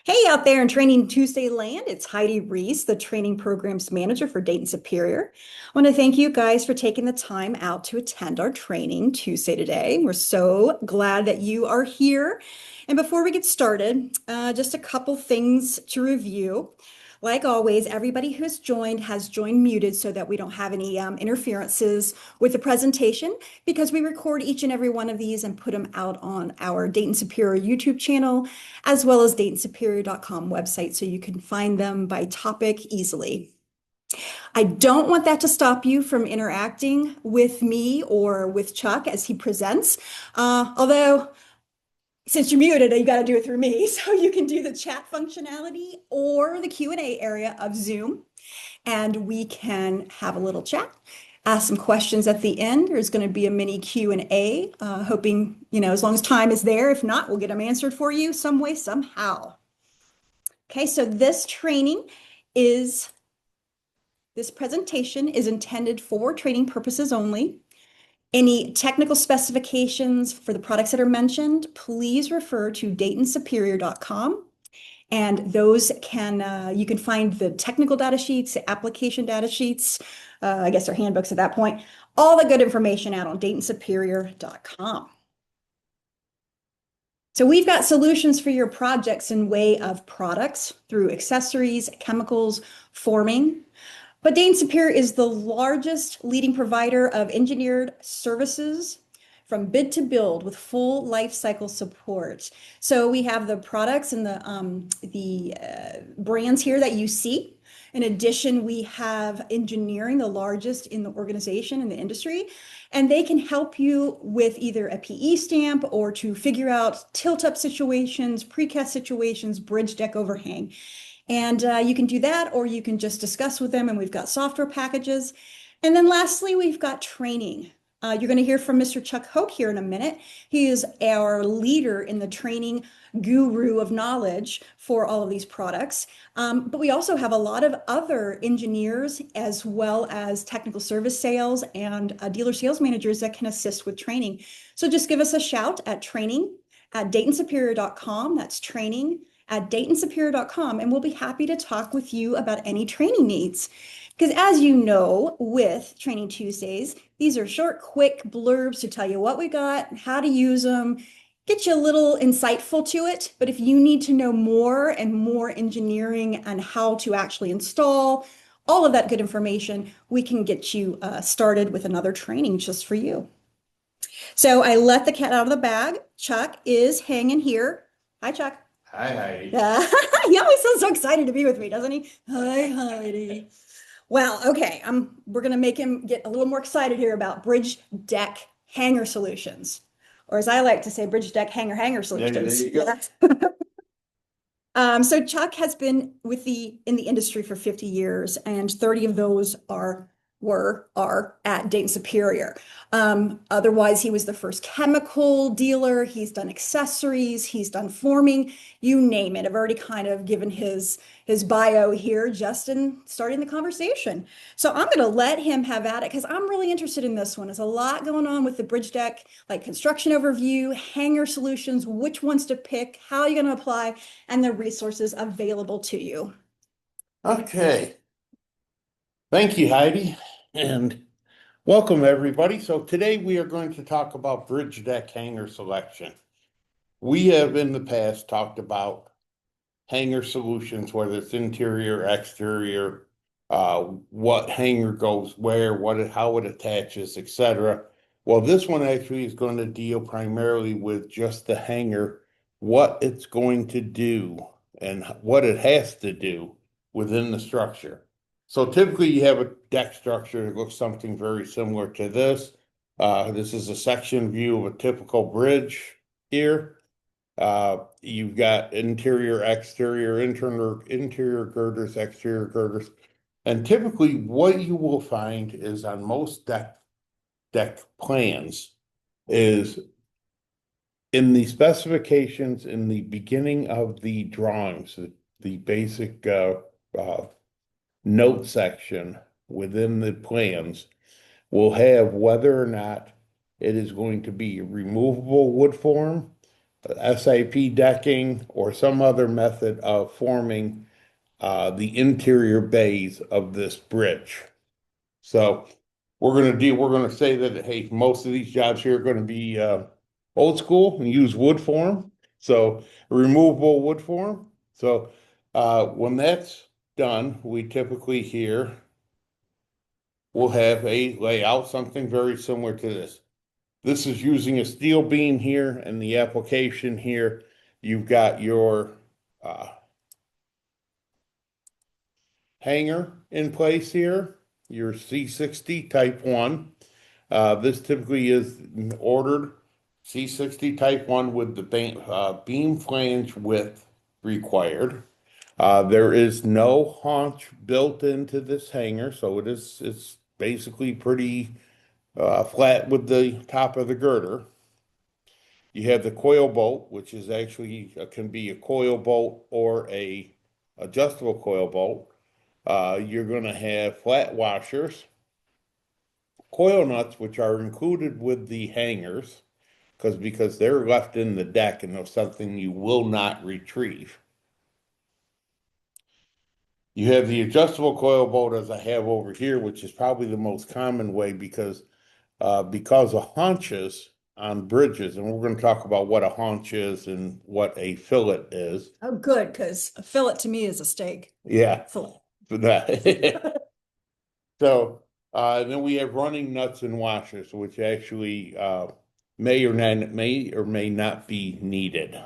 Hey, out there in Training Tuesday land, it's Heidi Reese, the training programs manager for Dayton Superior. I want to thank you guys for taking the time out to attend our training Tuesday today. We're so glad that you are here. And before we get started, just a couple things to review. Like always, everybody who's joined has joined muted so that we don't have any interferences with the presentation because we record each and every one of these and put them out on our Dayton Superior YouTube channel as well as DaytonSuperior.com website so you can find them by topic easily. I don't want that to stop you from interacting with me or with Chuck as he presents. Although, since you're muted, you got to do it through me. So you can do the chat functionality or the Q&A area of Zoom, and we can have a little chat. Ask some questions at the end. There's going to be a mini Q&A, hoping, as long as time is there. If not, we'll get them answered for you some way, somehow. Okay, so this presentation is intended for training purposes only. Any technical specifications for the products that are mentioned, please refer to DaytonSuperior.com. And those you can find the technical data sheets, the application data sheets, I guess they're handbooks at that point, all the good information out on DaytonSuperior.com. So we've got solutions for your projects in way of products through accessories, chemicals, forming. But Dayton Superior is the largest leading provider of engineered services from bid to build with full life cycle support. So we have the products and the brands here that you see. In addition, we have engineering, the largest in the organization, in the industry, and they can help you with either a PE stamp or to figure out tilt-up situations, precast situations, bridge deck overhang. And you can do that, or you can just discuss with them, and we've got software packages. And then lastly, we've got training. You're going to hear from Mr. Chuck Hoke here in a minute. He is our leader in the training guru of knowledge for all of these products. But we also have a lot of other engineers as well as technical service sales and dealer sales managers that can assist with training. So just give us a shout at training@DaytonSuperior.com. That's training@DaytonSuperior.com, and we'll be happy to talk with you about any training needs. Because as you know, with Training Tuesdays, these are short, quick blurbs to tell you what we got, how to use them, get you a little insightful to it. But if you need to know more and more engineering and how to actually install all of that good information, we can get you started with another training just for you. So I let the cat out of the bag. Chuck is hanging here. Hi, Chuck. Hi, Heidi. He always sounds so excited to be with me, doesn't he? Hi, Heidi. Well, okay, we're going to make him get a little more excited here about bridge deck hanger solutions, or as I like to say, bridge deck hanger solutions. There you go. So Chuck has been in the industry for 50 years, and 30 of those are at Dayton Superior. Otherwise, he was the first chemical dealer. He's done accessories, he's done forming, you name it. I've already kind of given his bio here just in starting the conversation. So I'm going to let him have at it because I'm really interested in this one. There's a lot going on with the bridge deck, like construction overview, hanger solutions, which ones to pick, how you're going to apply, and the resources available to you. Okay. Thank you, Heidi, and welcome everybody. So today we are going to talk about bridge deck hanger selection. We have in the past talked about hanger solutions, whether it's interior, exterior, what hanger goes where, how it attaches, etc. Well, this one actually is going to deal primarily with just the hanger, what it's going to do and what it has to do within the structure. So typically you have a deck structure that looks something very similar to this. This is a section view of a typical bridge here. You've got interior, exterior, interior girders, exterior girders. And typically what you will find is on most deck plans is in the specifications in the beginning of the drawings, the basic note section within the plans will have whether or not it is going to be a removable wood form, SIP decking or some other method of forming the interior bays of this bridge. So we're gonna say that, hey, most of these jobs here are gonna be old school and use wood form. So a removable wood form. So when that's done, we typically here will have a layout, something very similar to this. This is using a steel beam here, and the application here, you've got your uh, hanger in place here, your C60 type 1. This typically is ordered C60 type 1 with the beam flange width required. There is no haunch built into this hanger, so it's basically pretty flat with the top of the girder. You have the coil bolt, which is actually can be a coil bolt or a adjustable coil bolt. You're going to have flat washers, coil nuts, which are included with the hangers, because they're left in the deck and they're something you will not retrieve. You have the adjustable coil bolt as I have over here, which is probably the most common way because of haunches on bridges, and we're going to talk about what a haunch is and what a fillet is. Oh, good, because a fillet to me is a steak Yeah, fillet. for that. So then we have running nuts and washers, which actually may or may not be needed.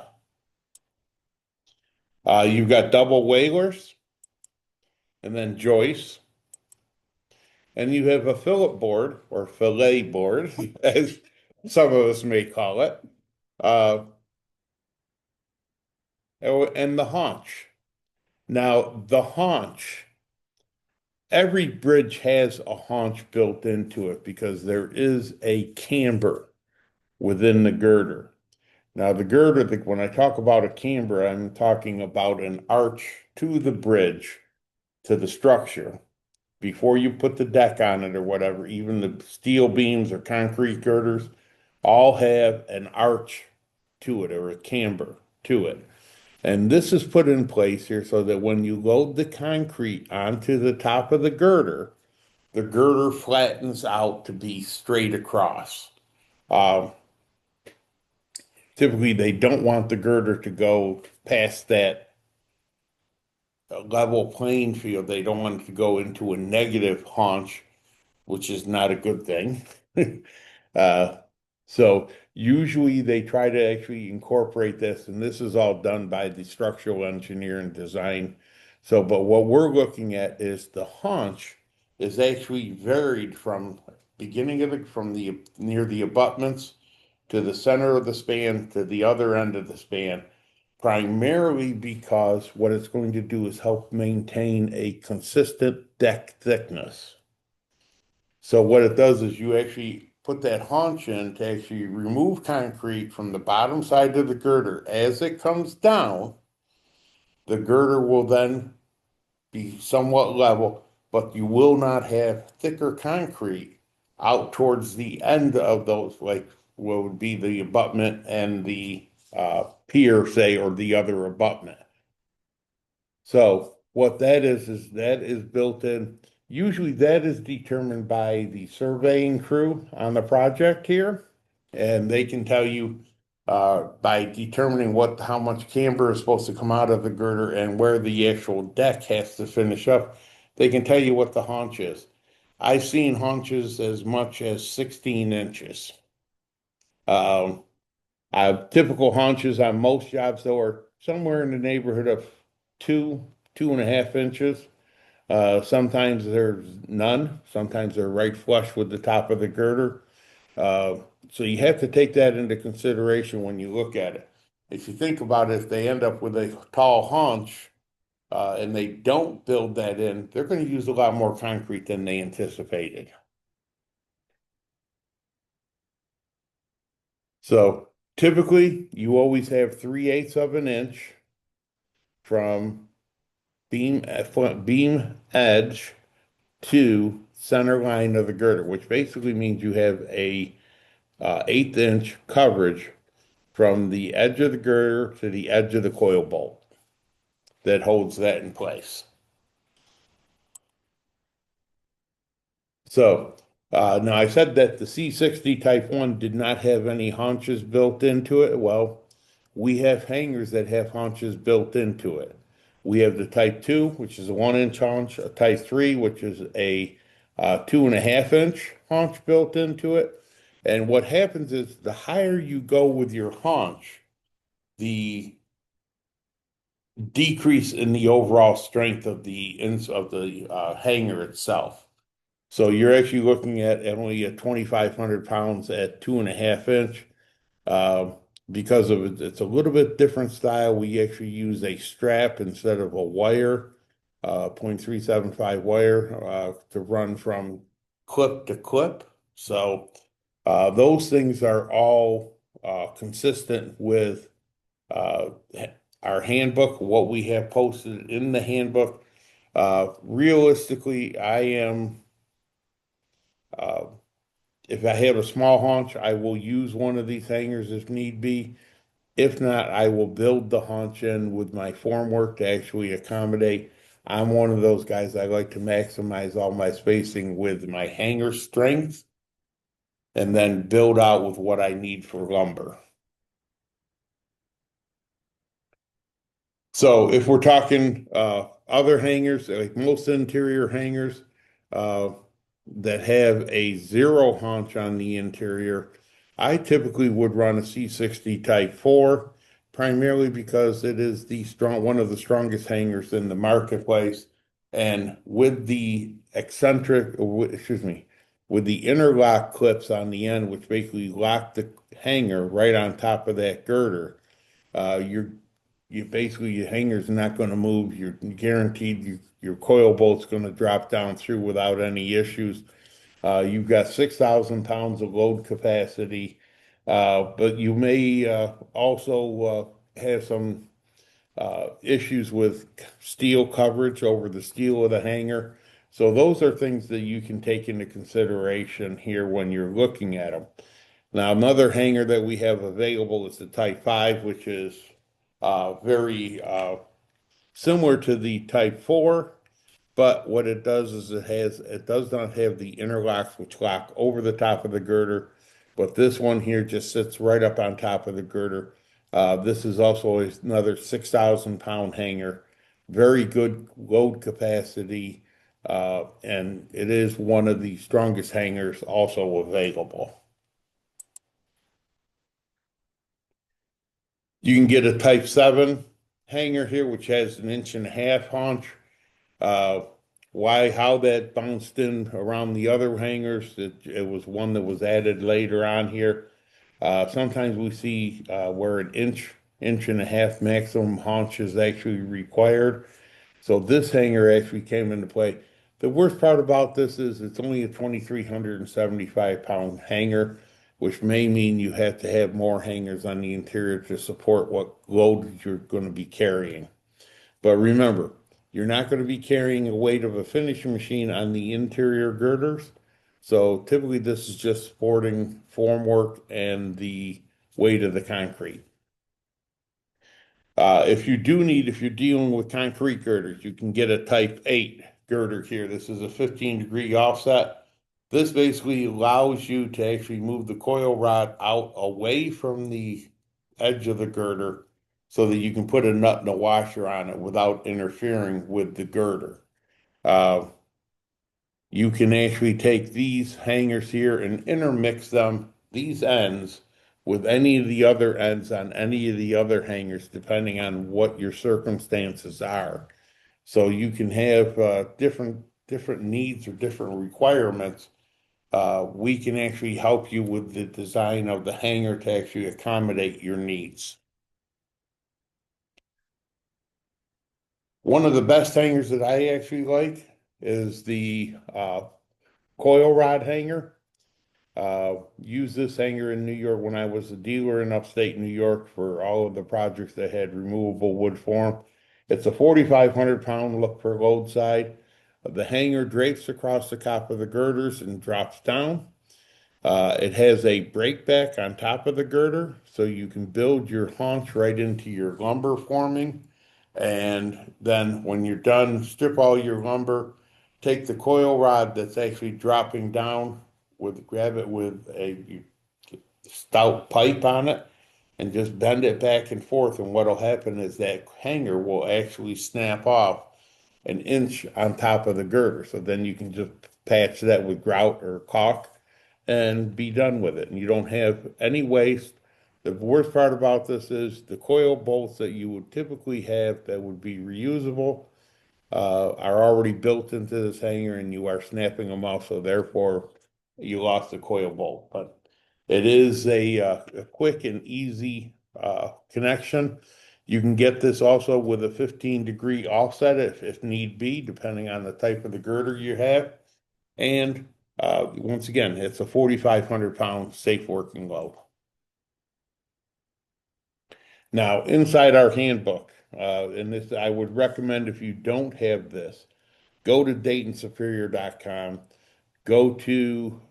You've got double whalers and then joists, and you have a fillet board or fillet board, as some of us may call it, uh, and the haunch. Now, the haunch, every bridge has a haunch built into it because there is a camber within the girder. Now, the girder, when I talk about a camber, I'm talking about an arch to the bridge, to the structure. Before you put the deck on it or whatever, even the steel beams or concrete girders all have an arch to it or a camber to it. And this is put in place here so that when you load the concrete onto the top of the girder flattens out to be straight across. Uh, Typically, they don't want the girder to go past that level playing field. They don't want it to go into a negative haunch, which is not a good thing. Uh, so usually they try to actually incorporate this, and this is all done by the structural engineer and design. So, but what we're looking at is the haunch is actually varied from beginning of from the near the abutments to the center of the span to the other end of the span, primarily because what it's going to do is help maintain a consistent deck thickness. So what it does is you actually put that haunch in to actually remove concrete from the bottom side of the girder. As it comes down, the girder will then be somewhat level, but you will not have thicker concrete out towards the end of those, like what would be the abutment and the pier, say, or the other abutment. So what that is that is built in. Usually that is determined by the surveying crew on the project here. And they can tell you by determining how much camber is supposed to come out of the girder and where the actual deck has to finish up, they can tell you what the haunch is. I've seen haunches as much as 16 inches. Um, Typical haunches on most jobs, though, are somewhere in the neighborhood of 2.5 inches. Sometimes there's none. Sometimes they're right flush with the top of the girder. Uh, so you have to take that into consideration when you look at it. If you think about it, if they end up with a tall haunch and they don't build that in, they're going to use a lot more concrete than they anticipated. So typically, you always have 3/8 of an inch from beam edge to center line of the girder, which basically means you have a 1/8 inch coverage from the edge of the girder to the edge of the coil bolt that holds that in place. So now I said that the C60 Type 1 did not have any haunches built into it. Well, we have hangers that have haunches built into it. We have the Type 2, which is a 1 inch haunch, a Type 3, which is a 2.5 inch haunch built into it. And what happens is the higher you go with your haunch, the decrease in the overall strength of the hanger itself. So you're actually looking at only at 2,500 pounds at 2.5 inch. Uh, because of it's a little bit different style. We actually use a strap instead of a wire, 0.375 wire, to run from clip to clip. So those things are all consistent with uh, our handbook, what we have posted in the handbook. Realistically, I am, uh, if I have a small haunch, I will use one of these hangers if need be. If not, I will build the haunch in with my formwork to actually accommodate. I'm one of those guys, I like to maximize all my spacing with my hanger strength and then build out with what I need for lumber. So if we're talking other hangers, like most interior hangers uh, that have a zero haunch on the interior, I typically would run a C60 Type 4, primarily because it is one of the strongest hangers in the marketplace. And with the excuse me, with the interlock clips on the end, which basically lock the hanger right on top of that girder, you're you basically your hanger's not going to move. You're guaranteed your coil bolt's going to drop down through without any issues. You've got 6,000 pounds of load capacity, but you may also have some issues with steel coverage over the steel of the hanger. So those are things that you can take into consideration here when you're looking at them. Now, another hanger that we have available is the Type 5, which is very similar to the Type 4, but what it does is it does not have the interlocks which lock over the top of the girder, but this one here just sits right up on top of the girder. This is also another 6,000 pound hanger, very good load capacity, and it is one of the strongest hangers also available. You can get a Type 7 hanger here, which has an 1.5 inch haunch. Uh, how that bounced in around the other hangers, it was one that was added later on here. Sometimes we see where an inch and a half maximum haunch is actually required. So this hanger actually came into play. The worst part about this is it's only a 2,375 pound hanger, which may mean you have to have more hangers on the interior to support what load you're going to be carrying. But remember, you're not going to be carrying the weight of a finishing machine on the interior girders. So typically this is just supporting formwork and the weight of the concrete. If you're dealing with concrete girders, you can get a Type 8 girder here. This is a 15-degree offset. This basically allows you to actually move the coil rod out away from the edge of the girder so that you can put a nut and a washer on it without interfering with the girder. Uh, you can actually take these hangers here and intermix them, these ends, with any of the other ends on any of the other hangers, depending on what your circumstances are. So you can have different needs or different requirements. We can actually help you with the design of the hanger to actually accommodate your needs. One of the best hangers that I actually like is the coil rod hanger. Used this hanger in New York when I was a dealer in upstate New York for all of the projects that had removable wood form. It's a 4,500 pound look per load side. The hanger drapes across the top of the girders and drops down. It has a break back on top of the girder, so you can build your haunch right into your lumber forming. And then when you're done, strip all your lumber, take the coil rod that's actually dropping down grab it with a stout pipe on it and just bend it back and forth. And what'll happen is that hanger will actually snap off an inch on top of the girder. So then you can just patch that with grout or caulk and be done with it. And you don't have any waste. The worst part about this is the coil bolts that you would typically have that would be reusable are already built into this hanger and you are snapping them off. So therefore, you lost the coil bolt. But it is a quick and easy connection. You can get this also with a 15-degree offset if need be, depending on the type of the girder you have. And once again, it's a 4,500 pound safe working load. Now, inside our handbook, and this I would recommend if you don't have this, go to DaytonSuperior.com, go to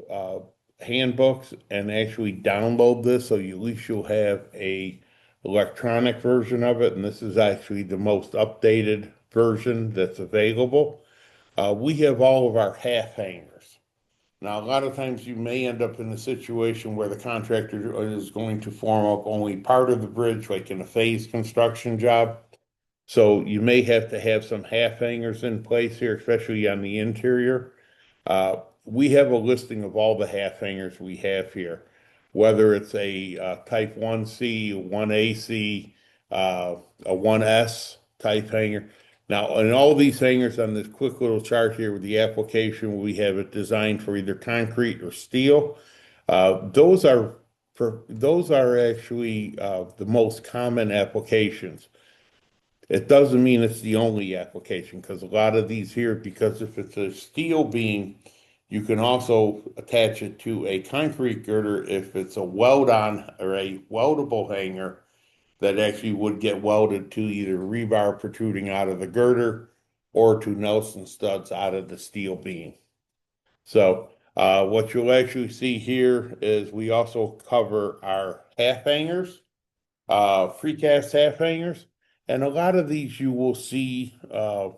handbooks, and actually download this so at least you'll have a electronic version of it. And this is actually the most updated version that's available. We have all of our half hangers. Now, a lot of times you may end up in a situation where the contractor is going to form up only part of the bridge, like in a phase construction job. So you may have to have some half hangers in place here, especially on the interior. We have a listing of all the half hangers we have here, whether it's a type 1C, 1AC, a 1S type hanger. Now, in all these hangers on this quick little chart here with the application, we have it designed for either concrete or steel. Those are actually the most common applications. It doesn't mean it's the only application because a lot of these here, because if it's a steel beam, you can also attach it to a concrete girder if it's a weld on or a weldable hanger that actually would get welded to either rebar protruding out of the girder or to Nelson studs out of the steel beam. So what you'll actually see here is we also cover our half hangers, precast half hangers, and a lot of these you will see uh,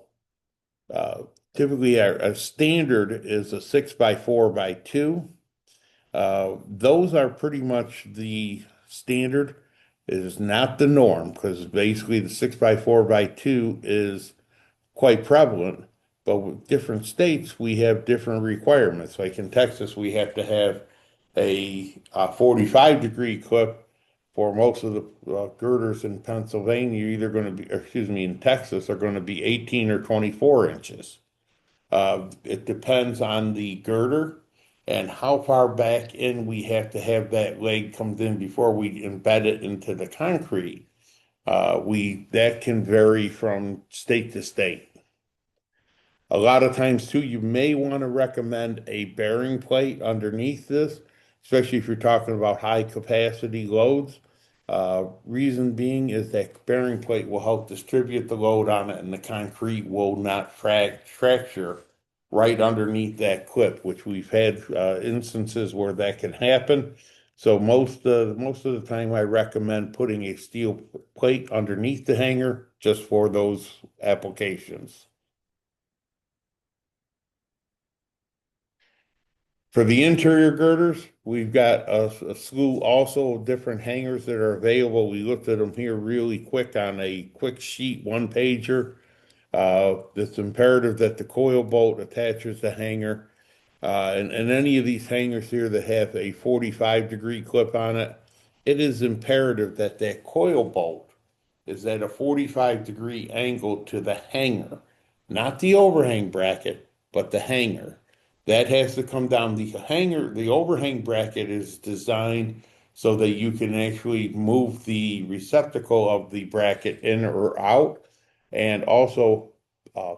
typically a standard is a 6x4x2. Those are pretty much the standard. It is not the norm because basically the 6x4x2 is quite prevalent, but with different states, we have different requirements. Like in Texas, we have to have a 45-degree clip for most of the girders in Pennsylvania. You're either going to be, or excuse me, in Texas, are going to be 18 or 24 inches. It depends on the girder and how far back in we have to have that leg comes in before we embed it into the concrete. We that can vary from state to state. A lot of times too, you may want to recommend a bearing plate underneath this, especially if you're talking about high capacity loads. Reason being is that bearing plate will help distribute the load on it and the concrete will not fracture right underneath that clip, which we've had instances where that can happen. So most of the time I recommend putting a steel plate underneath the hanger just for those applications. For the interior girders, we've got a slew also of different hangers that are available. We looked at them here really quick on a quick sheet, one pager. It's imperative that the coil bolt attaches the hanger. And any of these hangers here that have a 45-degree clip on it, it is imperative that that coil bolt is at a 45-degree angle to the hanger, not the overhang bracket, but the hanger. That has to come down. The hanger, the overhang bracket is designed so that you can actually move the receptacle of the bracket in or out, and also uh,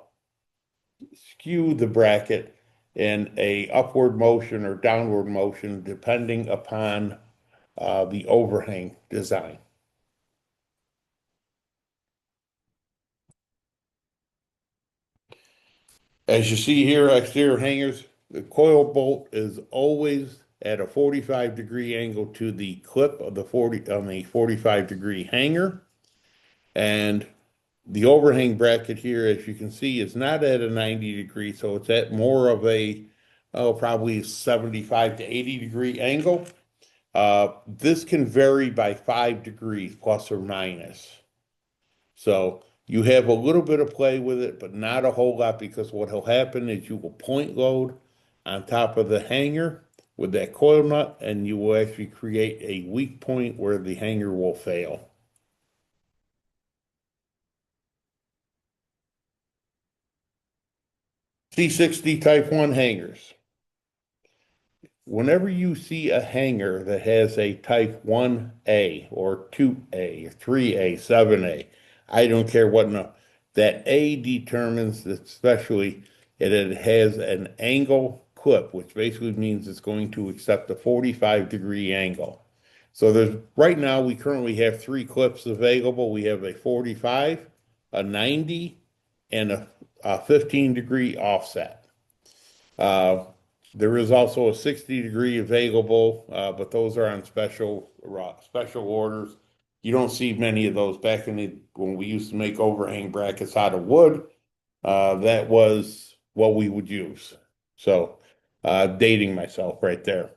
skew the bracket in a upward motion or downward motion, depending upon the overhang design. As you see here, exterior hangers, the coil bolt is always at a 45-degree angle to the clip of the 40 on the 45-degree hanger. And the overhang bracket here, as you can see, is not at a 90 degree, so it's at more of a, oh, probably 75 to 80 degree angle. This can vary by 5 degrees plus or minus. So you have a little bit of play with it, but not a whole lot, because what will happen is you will point load on top of the hanger with that coil nut, and you will actually create a weak point where the hanger will fail. C60 Type 1 hangers. Whenever you see a hanger that has a type 1A or 2A, 3A, 7A, I don't care what no, that A determines that, especially that it has an angle clip, which basically means it's going to accept a 45-degree angle. So there's right now we currently have three clips available. We have a 45, a 90, and a 15-degree offset. Uh, there is also a 60-degree available, but those are on special orders. You don't see many of those back in when we used to make overhang brackets out of wood. That was what we would use. So, dating myself right there.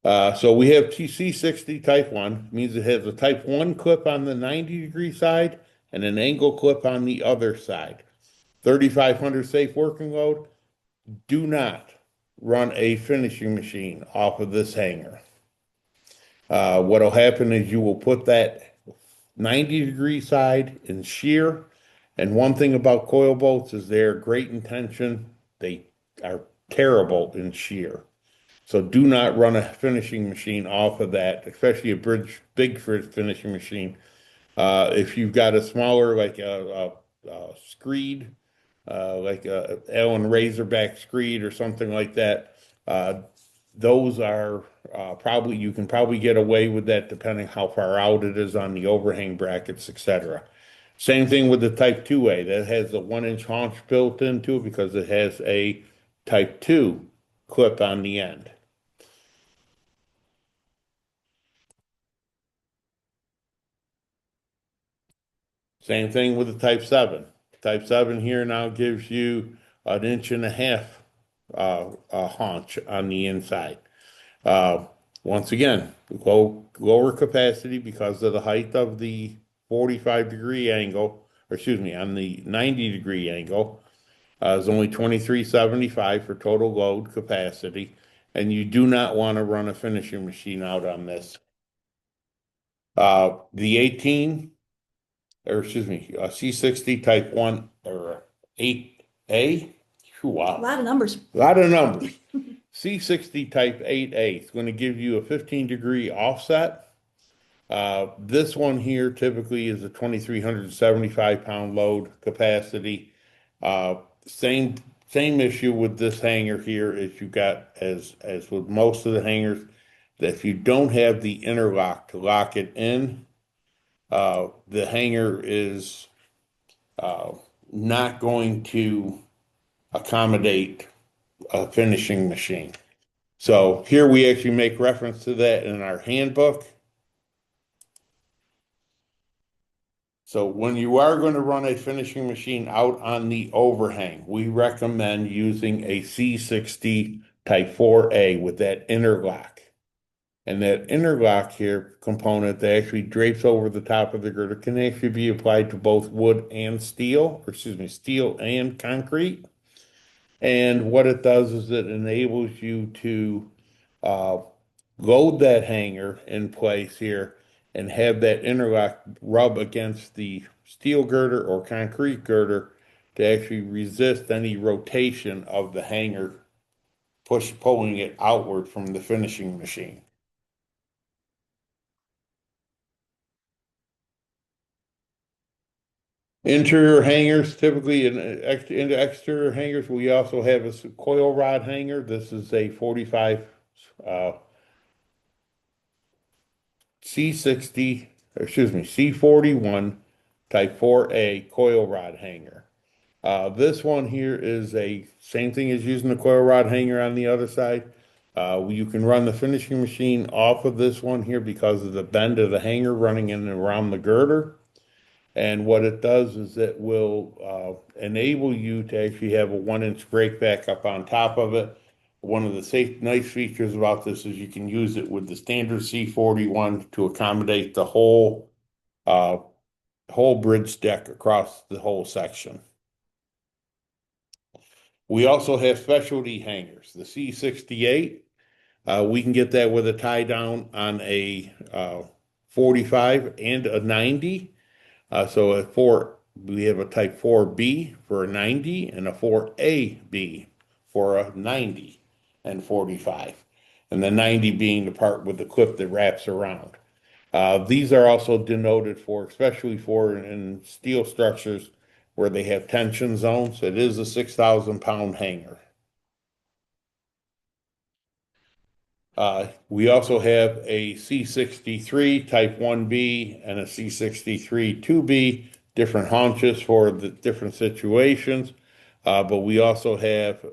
So we have TC60 Type 1, means it has a Type 1 clip on the 90-degree side and an angle clip on the other side. 3,500 safe working load. Do not run a finishing machine off of this hanger. What'll happen is you will put that 90-degree side in shear. And one thing about coil bolts is they're great in tension. They are terrible in shear. So do not run a finishing machine off of that, especially a big finishing machine. If you've got a smaller, like a screed, like a Allen Razorback screed or something like that. Those are probably, you can probably get away with that depending how far out it is on the overhang brackets, etc. Same thing with the Type 2A. That has the 1-inch haunch built into it because it has a Type 2 clip on the end. Same thing with the Type 7. Type 7 here now gives you an inch and a half haunch on the inside. Uh, Once again, lower capacity because of the height of the 45-degree angle, or excuse me, on the 90-degree angle, is only 2375 for total load capacity. And you do not want to run a finishing machine out on this. The 18, or excuse me, C60 Type 1 or 8A. A Wow. lot of numbers. A lot of numbers. C60 Type 8A is going to give you a 15-degree offset. This one here typically is a 2,375-pound load capacity. Uh, same same issue with this hanger here is you got, as with most of the hangers, that if you don't have the interlock to lock it in, the hanger is not going to accommodate a finishing machine. So here we actually make reference to that in our handbook. So when you are going to run a finishing machine out on the overhang, we recommend using a C60 Type 4A with that interlock. And that interlock here component that actually drapes over the top of the girder can actually be applied to both wood and steel, or excuse me, steel and concrete. And what it does is it enables you to uh, load that hanger in place here and have that interlock rub against the steel girder or concrete girder to actually resist any rotation of the hanger, pulling it outward from the finishing machine. Interior hangers, typically in the exterior hangers, we also have a coil rod hanger. This is a 45 uh, C60, or excuse me, C41 Type 4A coil rod hanger. This one here is a same thing as using the coil rod hanger on the other side. You can run the finishing machine off of this one here because of the bend of the hanger running in and around the girder. And what it does is it will enable you to actually have a 1 inch break back up on top of it. One of the nice features about this is you can use it with the standard C41 to accommodate the uh, whole bridge deck across the whole section. We also have specialty hangers, the C68. We can get that with a tie down on a 45 and a 90. So we have a type 4B for a 90 and a 4AB for a 90 and 45. And the 90 being the part with the clip that wraps around. These are also denoted for, especially for in steel structures where they have tension zones. It is a 6,000 pound hanger. We also have a C63 Type 1B and a C63 2B, different haunches for the different situations. But we also have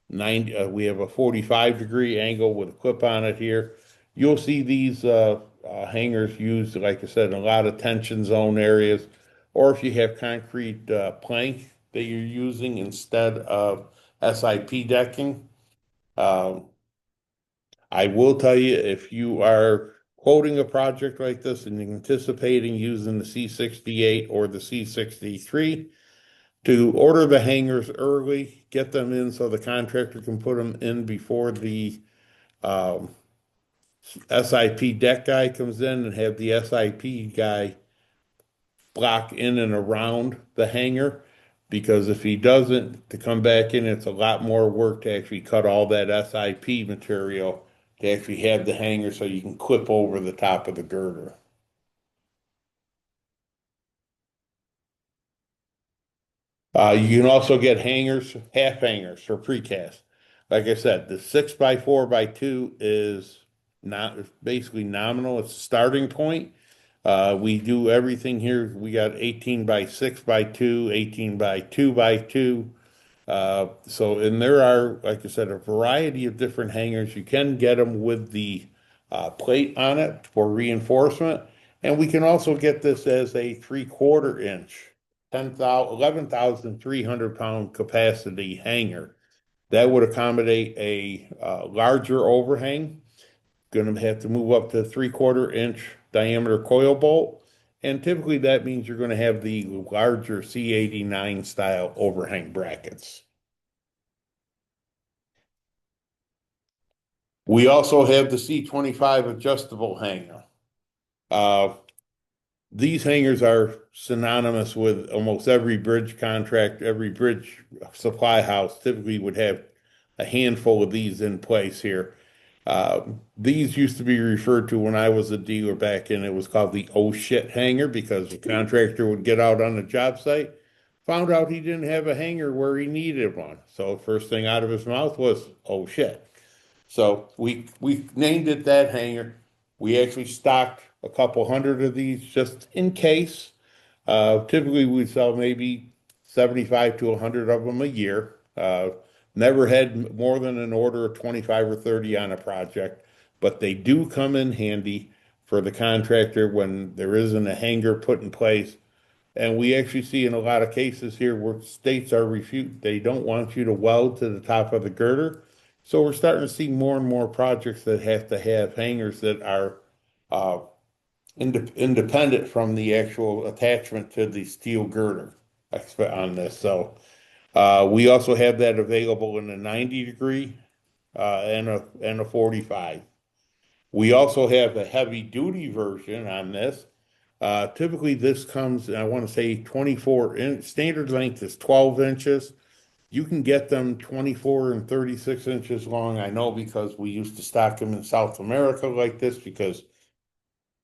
90, we have a 45-degree angle with a clip on it here. You'll see these hangers used, like I said, in a lot of tension zone areas, or if you have concrete plank that you're using instead of SIP decking. Um, I will tell you, if you are quoting a project like this and anticipating using the C68 or the C63, to order the hangers early, get them in so the contractor can put them in before the um, SIP deck guy comes in and have the SIP guy block in and around the hanger. Because if he doesn't, to come back in, it's a lot more work to actually cut all that SIP material to actually have the hanger so you can clip over the top of the girder. You can also get hangers, half hangers for precast. Like I said, the 6x4x2 is not basically nominal. It's a starting point. We do everything here. We got 18 by 6 by 2, 18 by 2 by 2. And there are, like I said, a variety of different hangers. You can get them with the plate on it for reinforcement. And we can also get this as a 3/4 inch, 11,300 pound capacity hanger. That would accommodate a larger overhang. Going to have to move up to 3/4 inch diameter coil bolt. And typically that means you're going to have the larger C89 style overhang brackets. We also have the C25 adjustable hanger. Uh, these hangers are synonymous with almost every bridge contract, every bridge supply house typically would have a handful of these in place here. These used to be referred to when I was a dealer back in, it was called the oh shit hanger because the contractor would get out on the job site, found out he didn't have a hanger where he needed one. So first thing out of his mouth was, oh shit. So we named it that hanger. We actually stocked a couple hundred of these just in case. Typically we sell maybe 75 to 100 of them a year. Never had more than an order of 25 or 30 on a project, but they do come in handy for the contractor when there isn't a hanger put in place. And we actually see in a lot of cases here where states are refused, they don't want you to weld to the top of the girder. So we're starting to see more and more projects that have to have hangers that are uh, independent from the actual attachment to the steel girder on this. So we also have that available in a 90-degree and a 45. We also have a heavy duty version on this. Typically this comes, I want to say 24 inch, standard length is 12 inches. You can get them 24 and 36 inches long. I know because we used to stock them in South America like this because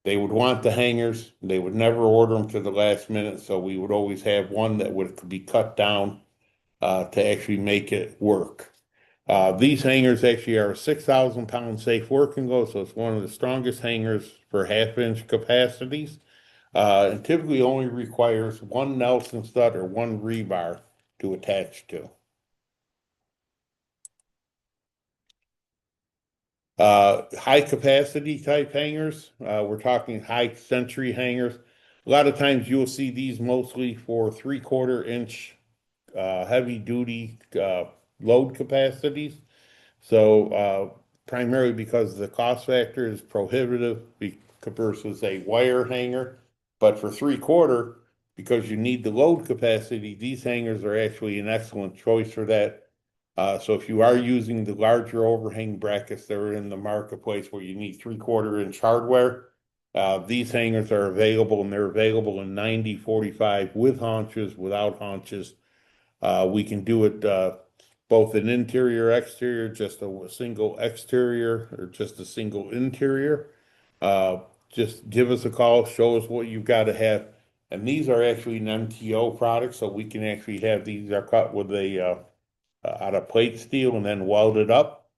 they would want the hangers. They would never order them to the last minute. So we would always have one that would be cut down to actually make it work. These hangers actually are a 6,000 pound safe working load. So it's one of the strongest hangers for half-inch capacities. And typically only requires one Nelson stud or one rebar to attach to. High capacity type hangers, we're talking high century hangers. A lot of times you'll see these mostly for 3/4 inch heavy duty load capacities. So primarily because the cost factor is prohibitive versus a wire hanger. But for 3/4, because you need the load capacity, these hangers are actually an excellent choice for that. So if you are using the larger overhang brackets that are in the marketplace where you need 3/4 inch hardware, these hangers are available, and they're available in 90, 45 with haunches, without haunches. We can do it both an interior, exterior, just a single exterior, or just a single interior. Uh, just give us a call, show us what you've got to have. And these are actually an MTO products, so we can actually have these are cut with a out of plate steel and then welded up.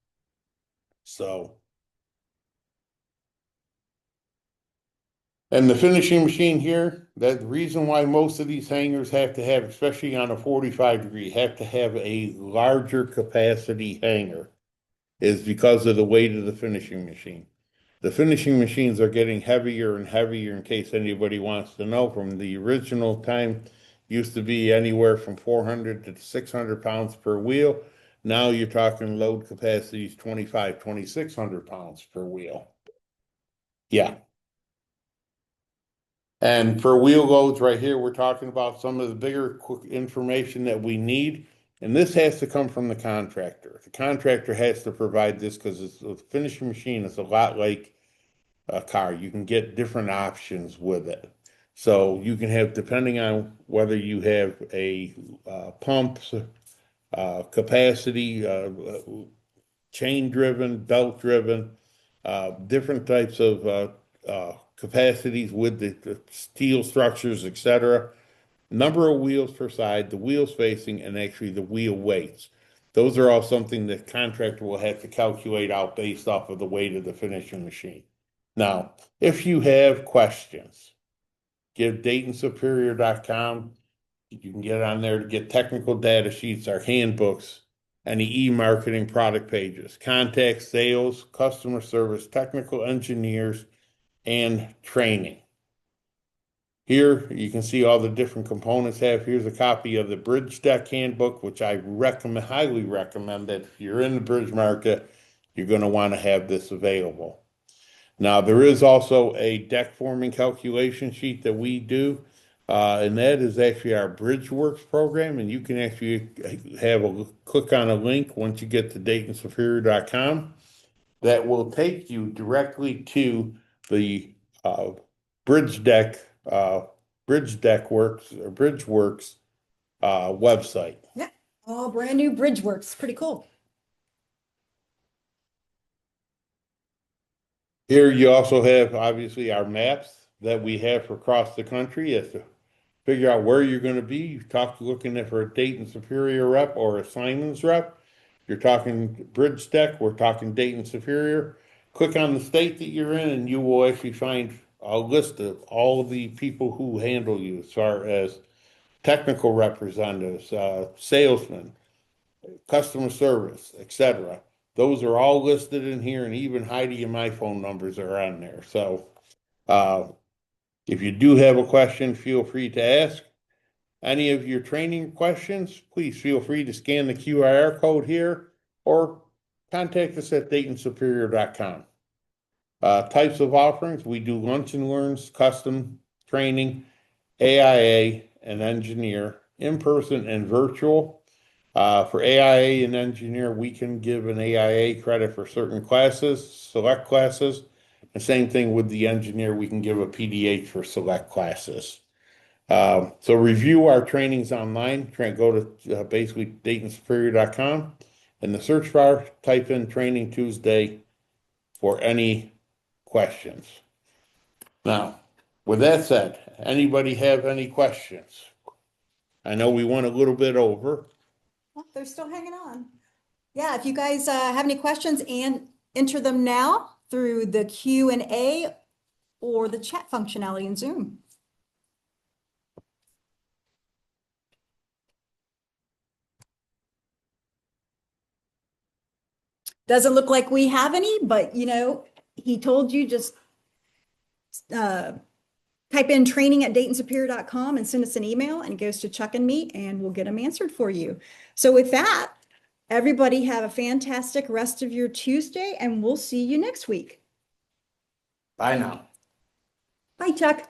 So, and the finishing machine here, that the reason why most of these hangers have to have, especially on a 45 degree, have to have a larger capacity hanger is because of the weight of the finishing machine. The finishing machines are getting heavier and heavier, in case anybody wants to know. From the original time, used to be anywhere from 400 to 600 pounds per wheel. Now you're talking load capacities 25, 2,600 pounds per wheel. Yeah. And for wheel loads right here, we're talking about some of the bigger quick information that we need. And this has to come from the contractor. The contractor has to provide this because it's a finishing machine. It's a lot like a car. You can get different options with it. So you can have, depending on whether you have a pump capacity, chain driven, belt driven, different types of capacities with the steel structures, etc. Number of wheels per side, the wheel spacing, and actually the wheel weights. Those are all something the contractor will have to calculate out based off of the weight of the finishing machine. Now, if you have questions, give DaytonSuperior.com. You can get on there to get technical data sheets, our handbooks, any e-marketing product pages, contact sales, customer service, technical engineers, and training. Here you can see all the different components have. Here's a copy of the bridge deck handbook, which I recommend, highly recommend that if you're in the bridge market, you're going to want to have this available. Now, there is also a deck forming calculation sheet that we do, and that is actually our BridgeWorks program. And you can actually have a click on a link once you get to DaytonSuperior.com that will take you directly to the uh, Bridge Deck, Bridge Deck Works or BridgeWorks website. Yeah, all brand new bridge works. Pretty cool. Here you also have obviously our maps that we have for across the country as to figure out where you're going to be. You talk looking at for a Dayton Superior rep or a Simons rep. You're talking Bridge Deck, we're talking Dayton Superior. Click on the state that you're in, and you will actually find a list of all of the people who handle you as far as technical representatives, salesmen, customer service, etc. Those are all listed in here, and even Heidi and my phone numbers are on there. So uh, if you do have a question, feel free to ask. Any of your training questions, please feel free to scan the QR code here or contact us at DaytonSuperior.com. Types of offerings, we do lunch and learns, custom training, AIA, and engineer, in-person and virtual. For AIA and engineer, we can give an AIA credit for certain classes, select classes. And same thing with the engineer, we can give a PDH for select classes. So review our trainings online. Go to basically DaytonSuperior.com. In the search bar, type in Training Tuesday for any questions. Now, with that said, anybody have any questions? I know we went a little bit over. Well, they're still hanging on. Yeah, if you guys have any questions, and enter them now through the Q&A or the chat functionality in Zoom. Doesn't look like we have any, but he told you just uh, type in training@daytonsuperior.com and send us an email and it goes to Chuck and me and we'll get them answered for you. So with that, everybody have a fantastic rest of your Tuesday and we'll see you next week. Bye now. Bye, Chuck.